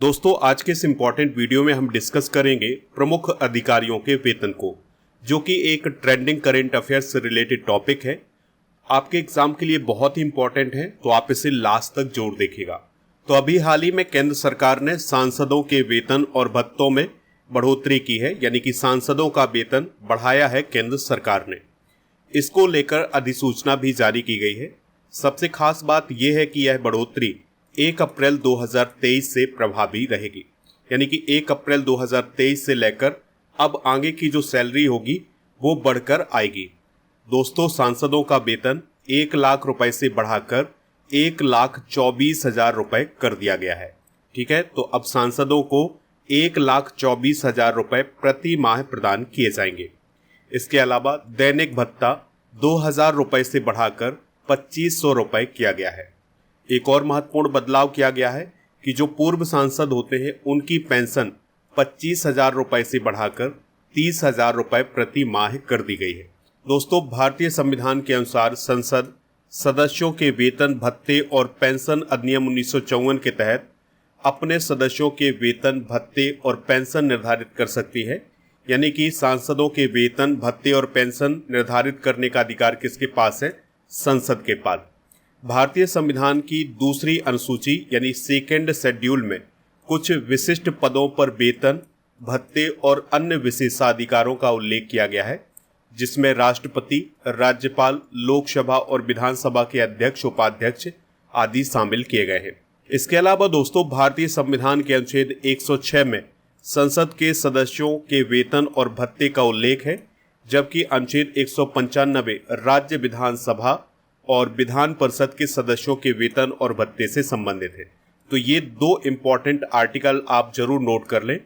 दोस्तों, आज के इस इम्पॉर्टेंट वीडियो में हम डिस्कस करेंगे प्रमुख अधिकारियों के वेतन को, जो कि एक ट्रेंडिंग करंट अफेयर्स से रिलेटेड टॉपिक है। आपके एग्जाम के लिए बहुत ही इंपॉर्टेंट है, तो आप इसे लास्ट तक जरूर देखिएगा। तो अभी हाल ही में केंद्र सरकार ने सांसदों के वेतन और भत्तों में बढ़ोतरी की है, यानी कि सांसदों का वेतन बढ़ाया है केंद्र सरकार ने। इसको लेकर अधिसूचना भी जारी की गई है। सबसे खास बात यह है कि यह बढ़ोतरी 1 अप्रैल 2023 से प्रभावी रहेगी, यानी कि 1 अप्रैल 2023 से लेकर अब आगे की जो सैलरी होगी वो बढ़कर आएगी। दोस्तों, सांसदों का वेतन 1 लाख रुपए से बढ़ाकर 1,24,000 रुपए कर दिया गया है। ठीक है, तो अब सांसदों को 1,24,000 रुपए प्रति माह प्रदान किए जाएंगे। इसके अलावा दैनिक भत्ता 2,000 रुपए से बढ़ाकर 2,500 रुपए किया गया है। एक और महत्वपूर्ण बदलाव किया गया है कि जो पूर्व सांसद होते हैं उनकी पेंशन 25,000 रुपए से बढ़ाकर 30,000 रुपए प्रति माह कर दी गई है। दोस्तों, भारतीय संविधान के अनुसार संसद सदस्यों के वेतन, भत्ते और पेंशन अधिनियम 1954 के तहत अपने सदस्यों के वेतन, भत्ते और पेंशन निर्धारित कर सकती है। यानी कि सांसदों के वेतन, भत्ते और पेंशन निर्धारित करने का अधिकार किसके पास है? संसद के पास। भारतीय संविधान की दूसरी अनुसूची यानी सेकेंड शेड्यूल में कुछ विशिष्ट पदों पर वेतन, भत्ते और अन्य विशेषाधिकारों का उल्लेख किया गया है, जिसमें राष्ट्रपति, राज्यपाल, लोकसभा और विधानसभा के अध्यक्ष, उपाध्यक्ष आदि शामिल किए गए हैं। इसके अलावा दोस्तों, भारतीय संविधान के अनुच्छेद 106 में संसद के सदस्यों के वेतन और भत्ते का उल्लेख है, जबकि अनुच्छेद 195 राज्य विधानसभा और विधान परिषद के सदस्यों के वेतन और भत्ते से संबंधित है। तो ये दो इंपॉर्टेंट आर्टिकल आप जरूर नोट कर लें,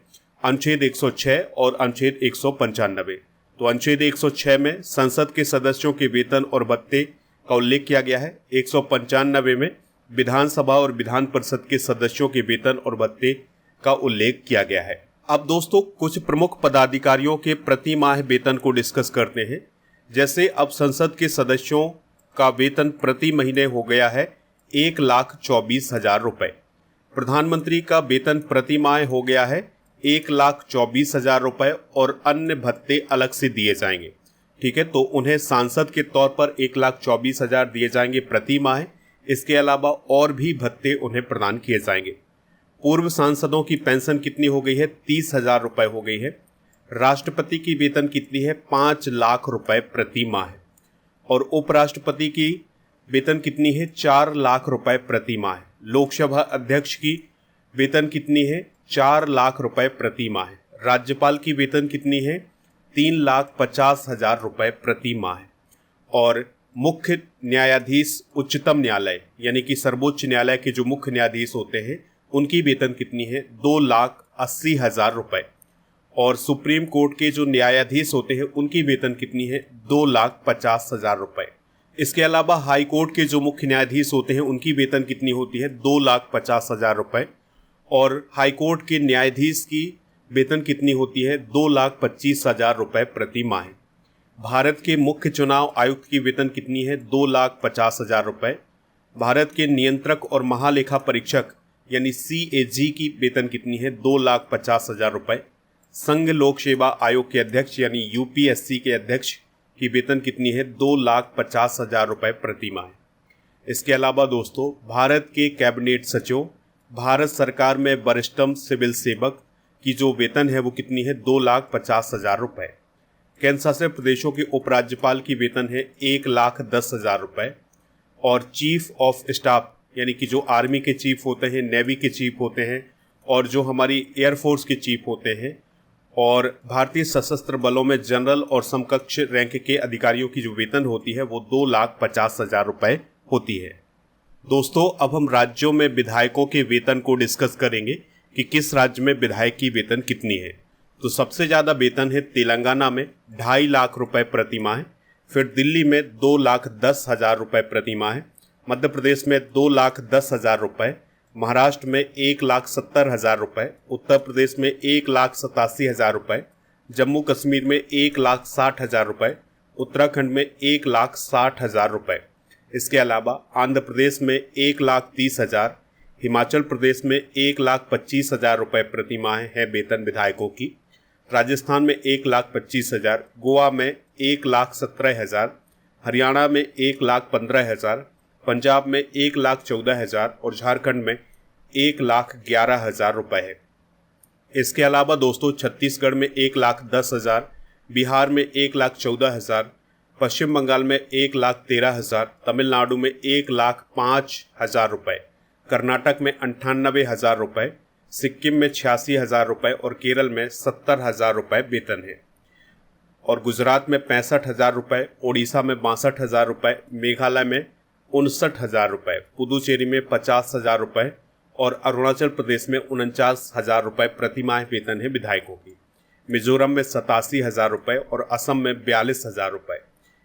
अनुच्छेद 106 और अनुच्छेद 195। तो अनुच्छेद 106 में संसद के सदस्यों के वेतन और भत्ते का उल्लेख किया गया है। 195 में विधानसभा और विधान परिषद के सदस्यों के वेतन और भत्ते का उल्लेख किया गया है। अब दोस्तों, कुछ प्रमुख पदाधिकारियों के प्रति माह वेतन को डिस्कस करते हैं। जैसे अब संसद के सदस्यों का वेतन प्रति महीने हो गया है 1,24,000 रुपए। प्रधानमंत्री का वेतन प्रति माह हो गया है 1,24,000 रुपए और अन्य भत्ते अलग से दिए जाएंगे। ठीक है, तो उन्हें सांसद के तौर पर 1,24,000 दिए जाएंगे प्रति माह। इसके अलावा और भी भत्ते उन्हें प्रदान किए जाएंगे। पूर्व सांसदों की पेंशन कितनी हो गई है? 30,000 रुपए हो गई है। राष्ट्रपति की वेतन कितनी है? 5 लाख रुपए प्रति माह। और उपराष्ट्रपति की वेतन कितनी है? 4 लाख रुपए प्रति माह। लोकसभा अध्यक्ष की वेतन कितनी है? 4 लाख रुपए प्रति माह। राज्यपाल की वेतन कितनी है? 3,50,000 रुपए प्रति माह। और मुख्य न्यायाधीश उच्चतम न्यायालय यानी कि सर्वोच्च न्यायालय के जो मुख्य न्यायाधीश होते हैं उनकी वेतन कितनी है? 2,80,000 रुपए। और सुप्रीम कोर्ट के जो न्यायाधीश होते हैं उनकी वेतन कितनी है? 2,50,000 रुपए। इसके अलावा हाई कोर्ट के जो मुख्य न्यायाधीश होते हैं उनकी वेतन कितनी होती है? 2,50,000 रुपए। और हाई कोर्ट के न्यायाधीश की वेतन कितनी होती है? 2,25,000 रुपए प्रति माह। भारत के मुख्य चुनाव आयुक्त की वेतन कितनी है? 2,50,000 रुपए। भारत के नियंत्रक और महालेखा परीक्षक यानी CAG की वेतन कितनी है? 2,50,000 रुपए। संघ लोक सेवा आयोग के अध्यक्ष यानी UPSC के अध्यक्ष की वेतन कितनी है? 2,50,000 रुपए प्रति माह। इसके अलावा दोस्तों, भारत के कैबिनेट सचिव, भारत सरकार में वरिष्ठतम सिविल सेवक की जो वेतन है वो कितनी है? 2,50,000 रुपए। केंद्र शासित प्रदेशों के उपराज्यपाल की वेतन है 1,10,000 रुपए। और चीफ ऑफ स्टाफ यानी कि जो आर्मी के चीफ होते हैं, नेवी के चीफ होते हैं और जो हमारी एयरफोर्स के चीफ होते हैं और भारतीय सशस्त्र बलों में जनरल और समकक्ष रैंक के अधिकारियों की जो वेतन होती है वो 2,50,000 रुपए होती है। दोस्तों, अब हम राज्यों में विधायकों के वेतन को डिस्कस करेंगे कि किस राज्य में विधायक की वेतन कितनी है। तो सबसे ज़्यादा वेतन है तेलंगाना में 2.5 लाख रुपए प्रति माह, फिर दिल्ली में 2,10,000 रुपए प्रति माह, मध्य प्रदेश में 2,10,000 रुपए, महाराष्ट्र में 1,70,000 रुपए, उत्तर प्रदेश में 1,87,000 रुपए, जम्मू कश्मीर में 1,60,000 रुपए, उत्तराखंड में 1,60,000 रुपए। इसके अलावा आंध्र प्रदेश में 1,30,000, हिमाचल प्रदेश में 1,25,000 रुपये प्रति माह है वेतन विधायकों की। राजस्थान में 1,25,000, गोवा में 1,17,000, हरियाणा में 1,15,000, पंजाब में 1,14,000 और झारखंड में 1,11,000 रुपये है। इसके अलावा दोस्तों छत्तीसगढ़ में 1,10,000, बिहार में 1,14,000, पश्चिम बंगाल में 1,13,000, तमिलनाडु में 1,05,000 रुपये, कर्नाटक में 98,000 रुपये, सिक्किम में 86,000 रुपये और केरल में 70,000 रुपये वेतन है। और गुजरात में 65,000 रुपये, ओडिशा में 62,000 रुपये, मेघालय में 59,000 रुपये, पुदुचेरी में 50,000 रुपये और अरुणाचल प्रदेश में 49,000 रुपये प्रति माह वेतन है विधायकों की। मिजोरम में 87,000 रुपये और असम में 42,000 रुपये।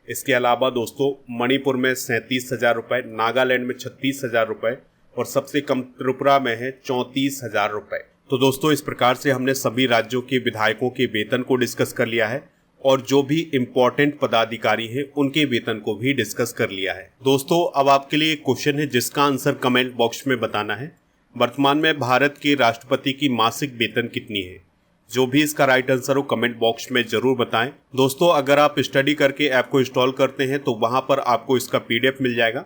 इसके अलावा दोस्तों मणिपुर में 37,000 रुपये, नागालैंड में 36,000 रुपये और सबसे कम त्रिपुरा में है 34,000 रुपये। तो दोस्तों इस प्रकार से हमने सभी राज्यों के विधायकों के वेतन को डिस्कस कर लिया है और जो भी इम्पोर्टेंट पदाधिकारी हैं उनके वेतन को भी डिस्कस कर लिया है। दोस्तों अब आपके लिए एक क्वेश्चन है जिसका आंसर कमेंट बॉक्स में बताना है। वर्तमान में भारत के राष्ट्रपति की मासिक वेतन कितनी है? जो भी इसका राइट आंसर हो कमेंट बॉक्स में जरूर बताएं। दोस्तों अगर आप स्टडी करके ऐप को इंस्टॉल करते हैं तो वहां पर आपको इसका PDF मिल जाएगा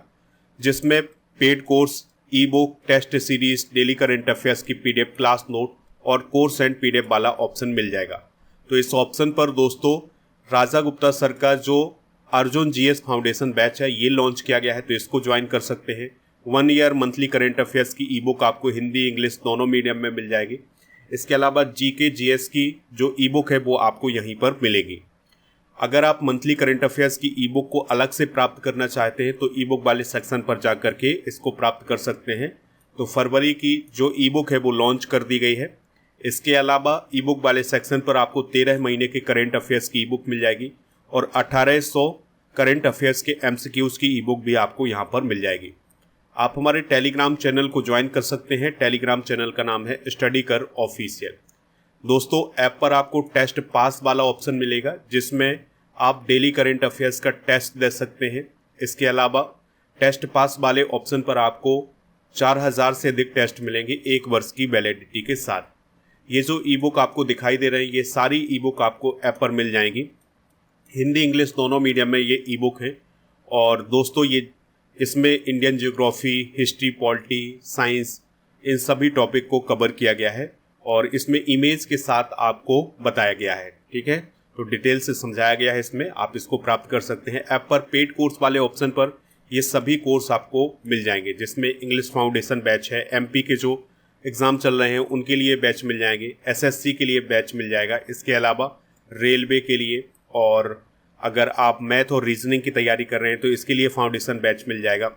जिसमें paid course, e book, test series, daily current affairs की PDF, क्लास नोट और कोर्स एंड PDF वाला ऑप्शन मिल जाएगा। तो इस ऑप्शन पर दोस्तों राजा गुप्ता सर का जो अर्जुन GS फाउंडेशन बैच है ये लॉन्च किया गया है, तो इसको ज्वाइन कर सकते हैं। 1 ईयर मंथली करंट अफेयर्स की ई बुक आपको हिंदी इंग्लिश दोनों मीडियम में मिल जाएगी। इसके अलावा GK GS की जो ई बुक है वो आपको यहीं पर मिलेगी। अगर आप मंथली करंट अफेयर्स की ई बुक को अलग से प्राप्त करना चाहते हैं तो ई बुक वाले सेक्शन पर जा करके इसको प्राप्त कर सकते हैं। तो फरवरी की जो ई बुक है वो लॉन्च कर दी गई है। इसके अलावा ई बुक वाले सेक्शन पर आपको 13 महीने के करंट अफेयर्स की ई बुक मिल जाएगी और 1800 करंट अफेयर्स के MCQs की ई बुक भी आपको यहाँ पर मिल जाएगी। आप हमारे टेलीग्राम चैनल को ज्वाइन कर सकते हैं। टेलीग्राम चैनल का नाम है स्टडी कर ऑफिशियल। दोस्तों ऐप पर आपको टेस्ट पास वाला ऑप्शन मिलेगा जिसमें आप डेली करंट अफेयर्स का टेस्ट दे सकते हैं। इसके अलावा टेस्ट पास वाले ऑप्शन पर आपको 4,000 से अधिक टेस्ट मिलेंगे 1 वर्ष की वैलिडिटी के साथ। ये जो ई बुक आपको दिखाई दे रहे हैं ये सारी ई बुक आपको ऐप पर मिल जाएंगी। हिंदी इंग्लिश दोनों मीडियम में ये ई बुक है। और दोस्तों ये इसमें Indian geography, history, polity, science इन सभी टॉपिक को कवर किया गया है और इसमें इमेज के साथ आपको बताया गया है। ठीक है, तो डिटेल से समझाया गया है इसमें, आप इसको प्राप्त कर सकते हैं। ऐप पर पेड कोर्स वाले ऑप्शन पर ये सभी कोर्स आपको मिल जाएंगे जिसमें इंग्लिश फाउंडेशन बैच है, MP के जो एग्ज़ाम चल रहे हैं उनके लिए बैच मिल जाएंगे, SSC के लिए बैच मिल जाएगा। इसके अलावा रेलवे के लिए और अगर आप मैथ और रीजनिंग की तैयारी कर रहे हैं तो इसके लिए फाउंडेशन बैच मिल जाएगा।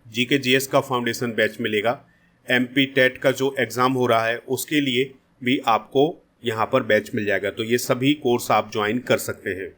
GK GS का फाउंडेशन बैच मिलेगा। MP टेट का जो एग्ज़ाम हो रहा है उसके लिए भी आपको यहाँ पर बैच मिल जाएगा। तो ये सभी कोर्स आप ज्वाइन कर सकते हैं।